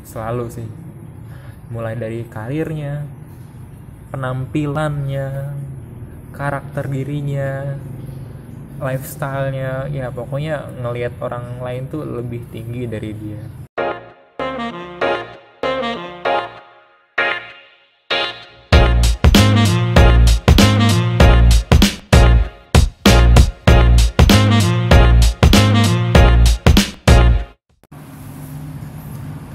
selalu sih, mulai dari karirnya, penampilannya, karakter dirinya, lifestyle-nya, ya pokoknya ngelihat orang lain tuh lebih tinggi dari dia.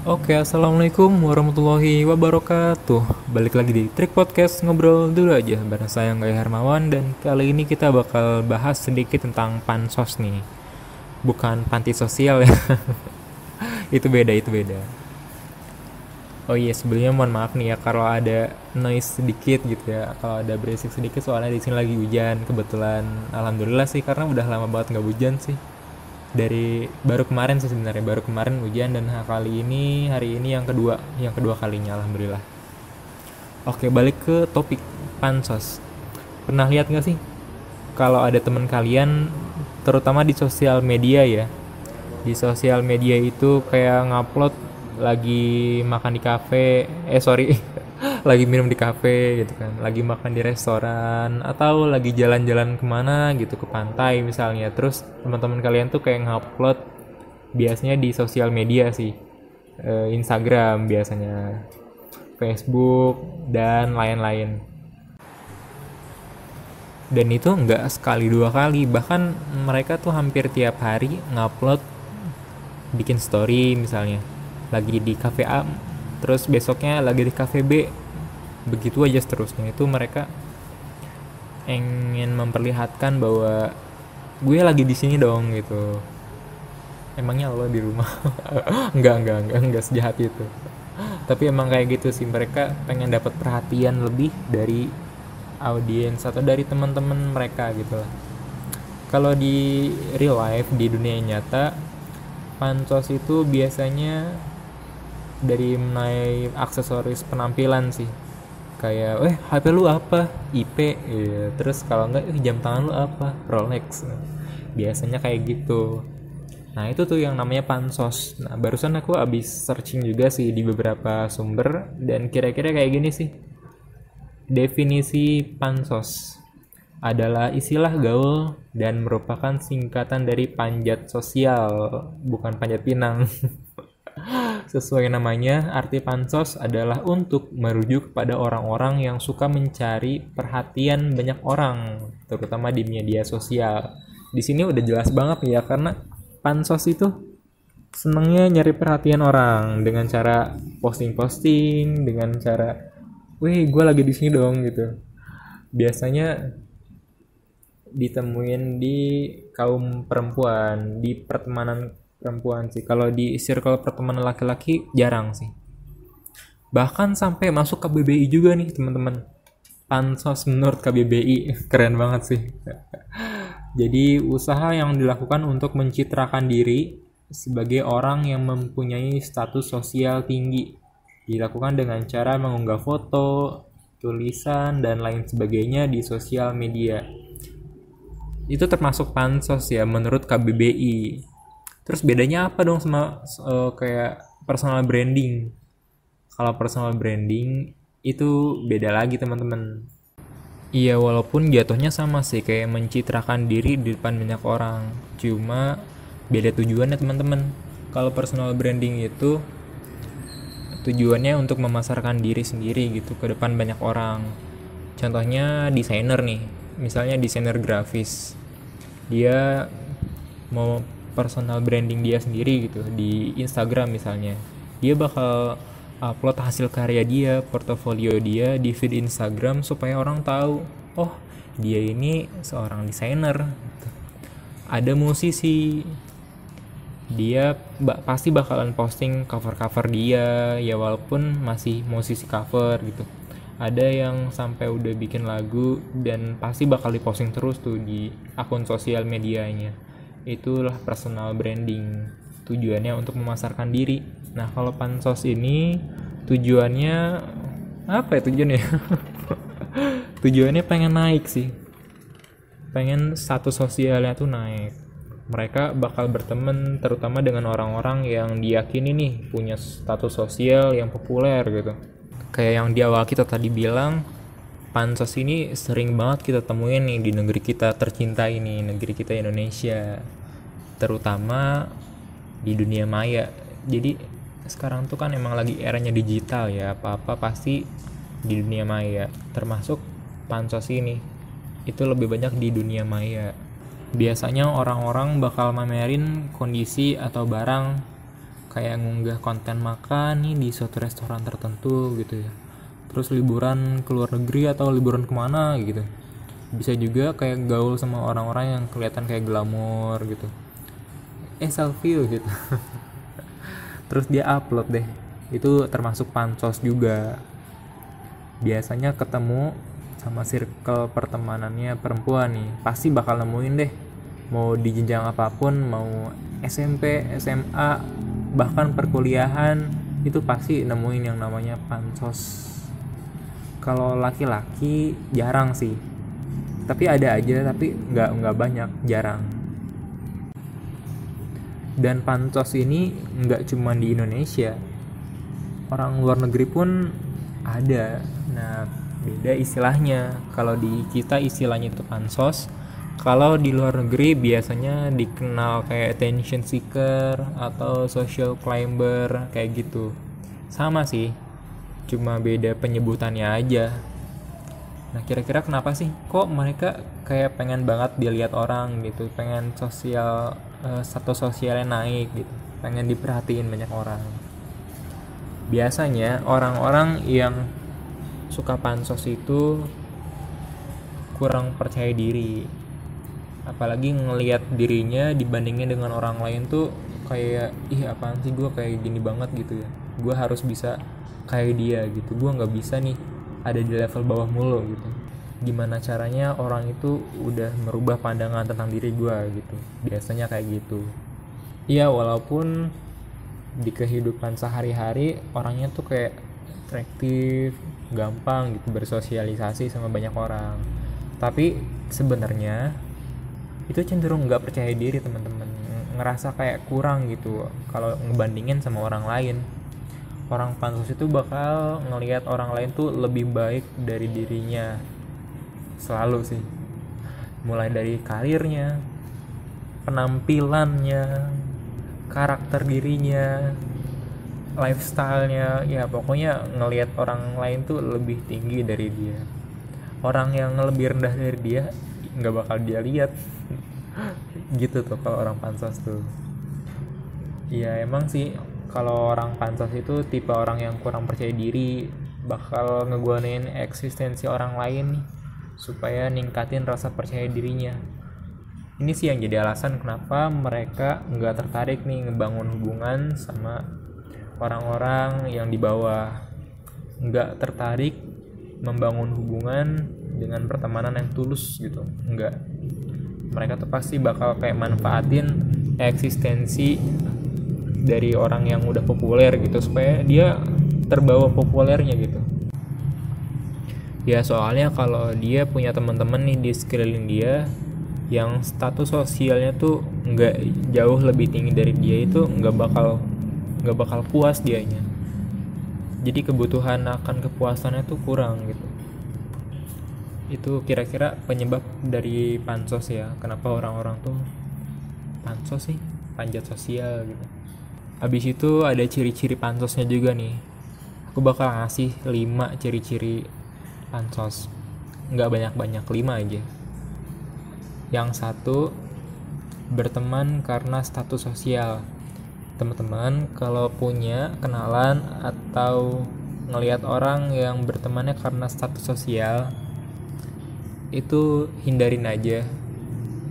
Oke, assalamualaikum warahmatullahi wabarakatuh. Balik lagi di Trik Podcast, ngobrol dulu aja bareng saya Gaya Hermawan. Dan kali ini kita bakal bahas sedikit tentang pansos nih. Bukan panti sosial ya. Itu beda, itu beda. Oh iya, sebelumnya mohon maaf nih ya kalau ada noise sedikit gitu ya. Kalau ada berisik sedikit soalnya di sini lagi hujan kebetulan. Alhamdulillah sih, karena udah lama banget nggak hujan sih. Dari baru kemarin sih sebenarnya, baru kemarin hujan, dan hari ini yang kedua kalinya, alhamdulillah. Oke, balik ke topik pansos. Pernah lihat nggak sih kalau ada teman kalian, terutama di sosial media ya, di sosial media itu kayak ngupload lagi makan di kafe, sorry, lagi minum di kafe gitu kan, lagi makan di restoran, atau lagi jalan-jalan kemana gitu, ke pantai misalnya. Terus teman-teman kalian tuh kayak ngupload, biasanya di sosial media sih, Instagram biasanya, Facebook dan lain-lain. Dan itu nggak sekali dua kali, bahkan mereka tuh hampir tiap hari ngupload, bikin story misalnya lagi di cafe A, terus besoknya lagi di cafe B, begitu aja seterusnya. Itu mereka ingin memperlihatkan bahwa gue lagi di sini dong gitu. Emangnya lo di rumah? enggak sejahat itu. Tapi emang kayak gitu sih, mereka pengen dapat perhatian lebih dari audiens atau dari teman-teman mereka gitu lah. Kalau di real life, di dunia nyata, pansos itu biasanya dari mulai aksesoris penampilan sih, kayak HP lu apa, IP ya. Terus kalau enggak, jam tangan lu apa, Rolex. Biasanya kayak gitu. Nah itu tuh yang namanya pansos. Nah barusan aku abis searching juga sih di beberapa sumber, dan kira-kira kayak gini sih definisi pansos: adalah istilah gaul dan merupakan singkatan dari panjat sosial, bukan panjat pinang. Sesuai namanya, arti pansos adalah untuk merujuk kepada orang-orang yang suka mencari perhatian banyak orang, terutama di media sosial. Di sini udah jelas banget ya, karena pansos itu senengnya nyari perhatian orang dengan cara posting-posting, dengan cara, "Wih, gue lagi di sini dong," gitu. Biasanya ditemuin di kaum perempuan, di pertemanan perempuan sih. Kalau di circle pertemanan laki-laki jarang sih. Bahkan sampai masuk KBBI juga nih teman-teman. Pansos menurut KBBI, keren banget sih. Jadi usaha yang dilakukan untuk mencitrakan diri sebagai orang yang mempunyai status sosial tinggi, dilakukan dengan cara mengunggah foto, tulisan, dan lain sebagainya di sosial media. Itu termasuk pansos ya menurut KBBI. Terus bedanya apa dong sama kayak personal branding? Kalau personal branding itu beda lagi teman-teman. Iya, walaupun jatuhnya sama sih, kayak mencitrakan diri di depan banyak orang. Cuma beda tujuannya teman-teman. Kalau personal branding itu tujuannya untuk memasarkan diri sendiri gitu ke depan banyak orang. Contohnya desainer nih, misalnya desainer grafis. Dia mau personal branding dia sendiri gitu di Instagram misalnya. Dia bakal upload hasil karya dia, portofolio dia di feed Instagram supaya orang tahu, oh, dia ini seorang desainer. Ada musisi, dia pasti bakalan posting cover-cover dia ya, walaupun masih musisi cover gitu. Ada yang sampai udah bikin lagu dan pasti bakal diposting terus tuh di akun sosial medianya. Itulah personal branding, tujuannya untuk memasarkan diri. Nah kalau pansos ini tujuannya apa ya tujuannya? Tujuannya pengen naik sih, pengen status sosialnya tuh naik. Mereka bakal berteman terutama dengan orang-orang yang diyakini nih punya status sosial yang populer gitu. Kayak yang di awal kita tadi bilang, pansos ini sering banget kita temuin nih di negeri kita tercinta ini, negeri kita Indonesia, terutama di dunia maya. Jadi sekarang tuh kan emang lagi eranya digital ya, apa-apa pasti di dunia maya, termasuk pansos ini. Itu lebih banyak di dunia maya. Biasanya orang-orang bakal mamerin kondisi atau barang, kayak ngunggah konten makan nih di suatu restoran tertentu gitu ya, terus liburan ke luar negeri atau liburan kemana gitu. Bisa juga kayak gaul sama orang-orang yang kelihatan kayak glamor gitu, selfie gitu. Terus dia upload deh, itu termasuk pansos juga. Biasanya ketemu sama circle pertemanannya perempuan nih, pasti bakal nemuin deh, mau di jenjang apapun, mau SMP, SMA, bahkan perkuliahan, itu pasti nemuin yang namanya pansos. Kalau laki-laki jarang sih, tapi ada aja, tapi nggak banyak, jarang. Dan pansos ini nggak cuma di Indonesia, orang luar negeri pun ada. Nah, beda istilahnya. Kalau di kita istilahnya itu pansos, kalau di luar negeri biasanya dikenal kayak attention seeker atau social climber kayak gitu. Sama sih, cuma beda penyebutannya aja. Nah, kira-kira kenapa sih kok mereka kayak pengen banget dilihat orang gitu, pengen status sosialnya naik gitu, pengen diperhatiin banyak orang. Biasanya orang-orang yang suka pansos itu kurang percaya diri, apalagi ngelihat dirinya dibandingin dengan orang lain tuh kayak, ih apaan sih gue kayak gini banget gitu ya, gue harus bisa kayak dia gitu, gue nggak bisa nih ada di level bawah mulu gitu. Gimana caranya orang itu udah merubah pandangan tentang diri gue gitu, biasanya kayak gitu. Iya, walaupun di kehidupan sehari-hari orangnya tuh kayak atraktif, gampang gitu bersosialisasi sama banyak orang, tapi sebenarnya itu cenderung nggak percaya diri teman-teman, ngerasa kayak kurang gitu kalau ngebandingin sama orang lain. Orang pansos itu bakal ngelihat orang lain tuh lebih baik dari dirinya, selalu sih, mulai dari karirnya, penampilannya, karakter dirinya, lifestyle-nya, ya pokoknya ngelihat orang lain tuh lebih tinggi dari dia. Orang yang lebih rendah dari dia nggak bakal dia lihat. Gitu tuh kalau orang pansos tuh. Ya emang sih, kalau orang pansos itu tipe orang yang kurang percaya diri, bakal ngeguanain eksistensi orang lain nih supaya ningkatin rasa percaya dirinya. Ini sih yang jadi alasan kenapa mereka nggak tertarik nih ngebangun hubungan sama orang-orang yang di bawah, nggak tertarik membangun hubungan dengan pertemanan yang tulus gitu, nggak. Mereka tuh pasti bakal kayak manfaatin eksistensi dari orang yang udah populer gitu supaya dia terbawa populernya gitu. Ya soalnya kalau dia punya teman-teman nih di sekeliling dia yang status sosialnya tuh nggak jauh lebih tinggi dari dia, itu nggak bakal puas dianya. Jadi kebutuhan akan kepuasannya tuh kurang gitu. Itu kira-kira penyebab dari pansos ya, kenapa orang-orang tuh pansos sih, panjat sosial gitu. Habis itu ada ciri-ciri pansosnya juga nih. Aku bakal ngasih 5 ciri-ciri pansos, nggak banyak-banyak, 5 aja. Yang satu, berteman karena status sosial. Teman-teman kalau punya kenalan atau ngelihat orang yang bertemannya karena status sosial, itu hindarin aja,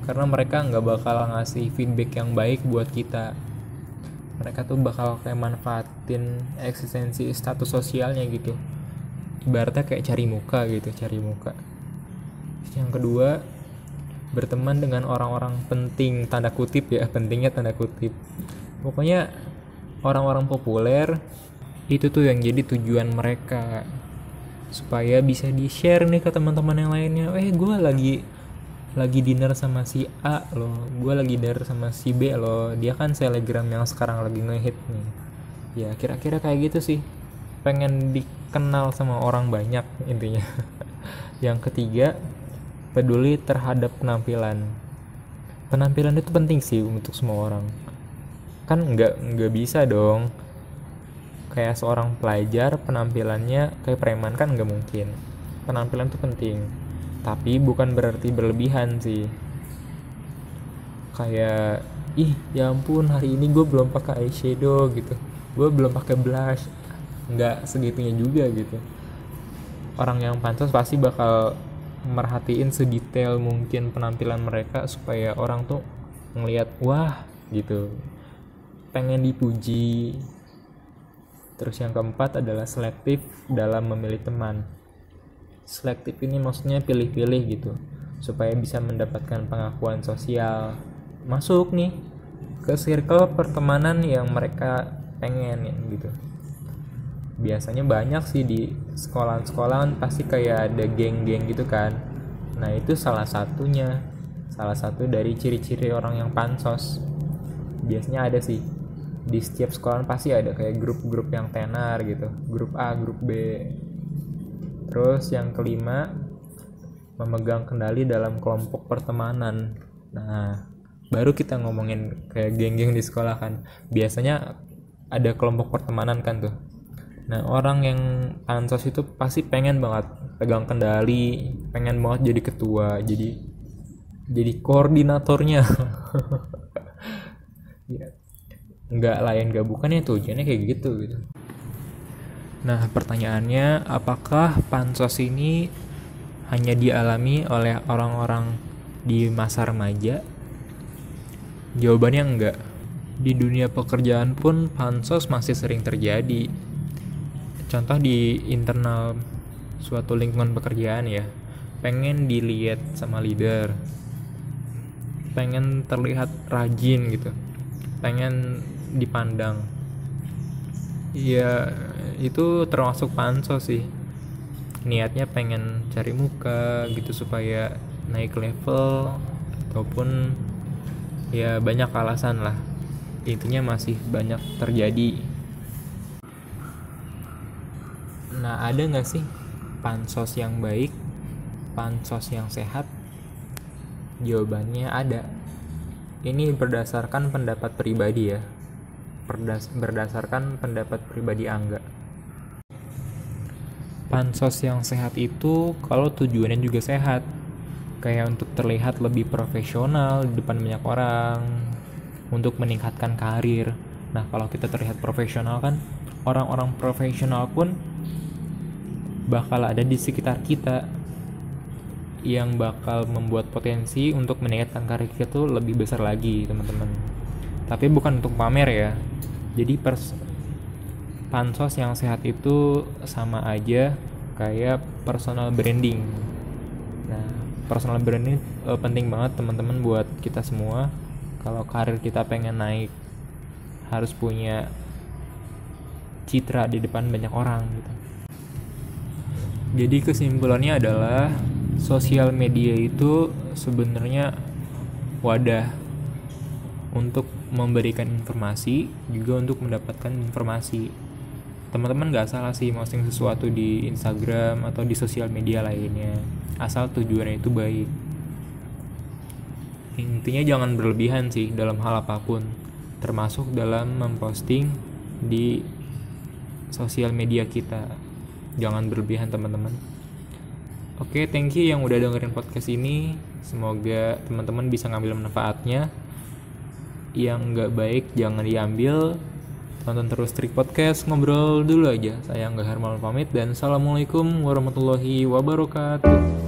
karena mereka nggak bakal ngasih feedback yang baik buat kita. Mereka tuh bakal kayak manfaatin eksistensi status sosialnya gitu, ibaratnya kayak cari muka gitu, cari muka. Yang kedua, berteman dengan orang-orang penting, tanda kutip ya, pentingnya tanda kutip. Pokoknya orang-orang populer itu tuh yang jadi tujuan mereka, supaya bisa di-share nih ke teman-teman yang lainnya. Gue lagi dinner sama si A loh, gue lagi dinner sama si B loh, dia kan selebgram yang sekarang lagi ngehit nih. Ya kira-kira kayak gitu sih, pengen dikenal sama orang banyak intinya. Yang ketiga, peduli terhadap penampilan. Penampilan itu penting sih untuk semua orang. Kan nggak bisa dong kayak seorang pelajar penampilannya kayak preman, kan nggak mungkin. Penampilan itu penting, tapi bukan berarti berlebihan sih. Kayak ya ampun hari ini gue belum pakai eyeshadow gitu, gue belum pakai blush, nggak segitunya juga gitu. Orang yang pansos pasti bakal merhatiin sedetail mungkin penampilan mereka supaya orang tuh ngelihat wah gitu, pengen dipuji. Terus yang keempat adalah selektif dalam memilih teman. Selektif ini maksudnya pilih-pilih gitu, supaya bisa mendapatkan pengakuan sosial, masuk nih ke circle pertemanan yang mereka pengen gitu. Biasanya banyak sih di sekolah-sekolahan pasti kayak ada geng-geng gitu kan. Nah itu salah satu dari ciri-ciri orang yang pansos. Biasanya ada sih di setiap sekolah pasti ada kayak grup-grup yang tenar gitu, grup A, grup B. Terus yang kelima, memegang kendali dalam kelompok pertemanan. Nah, baru kita ngomongin kayak geng-geng di sekolah kan. Biasanya ada kelompok pertemanan kan tuh. Nah, orang yang pansos itu pasti pengen banget pegang kendali, pengen banget jadi ketua, jadi koordinatornya. Ya, nggak lain gak bukannya tujuannya kayak gitu. Nah, pertanyaannya, apakah pansos ini hanya dialami oleh orang-orang di masa remaja? Jawabannya enggak. Di dunia pekerjaan pun pansos masih sering terjadi. Contoh di internal suatu lingkungan pekerjaan ya, pengen dilihat sama leader, pengen terlihat rajin gitu, pengen dipandang. Ya itu termasuk pansos sih, niatnya pengen cari muka gitu supaya naik level, ataupun ya banyak alasan lah, intinya masih banyak terjadi. Nah ada gak sih pansos yang baik, pansos yang sehat? Jawabannya ada. Ini berdasarkan pendapat pribadi ya, berdasarkan pendapat pribadi Angga. Pansos yang sehat itu kalau tujuannya juga sehat, kayak untuk terlihat lebih profesional di depan banyak orang, untuk meningkatkan karir. Nah kalau kita terlihat profesional kan, orang-orang profesional pun bakal ada di sekitar kita yang bakal membuat potensi untuk meningkatkan karir kita tuh lebih besar lagi teman-teman. Tapi bukan untuk pamer ya. Jadi pansos yang sehat itu sama aja kayak personal branding. Nah, personal branding penting banget teman-teman buat kita semua. Kalau karir kita pengen naik, harus punya citra di depan banyak orang gitu. Jadi kesimpulannya adalah sosial media itu sebenarnya wadah untuk memberikan informasi, juga untuk mendapatkan informasi. Teman-teman gak salah sih posting sesuatu di Instagram atau di sosial media lainnya, asal tujuannya itu baik. Intinya jangan berlebihan sih dalam hal apapun, termasuk dalam memposting di sosial media kita. Jangan berlebihan teman-teman. Oke, thank you yang udah dengerin podcast ini. Semoga teman-teman bisa ngambil manfaatnya. Yang gak baik jangan diambil. Tonton terus Trik Podcast, ngobrol dulu aja. Saya Angga Hermawan pamit dan assalamualaikum warahmatullahi wabarakatuh.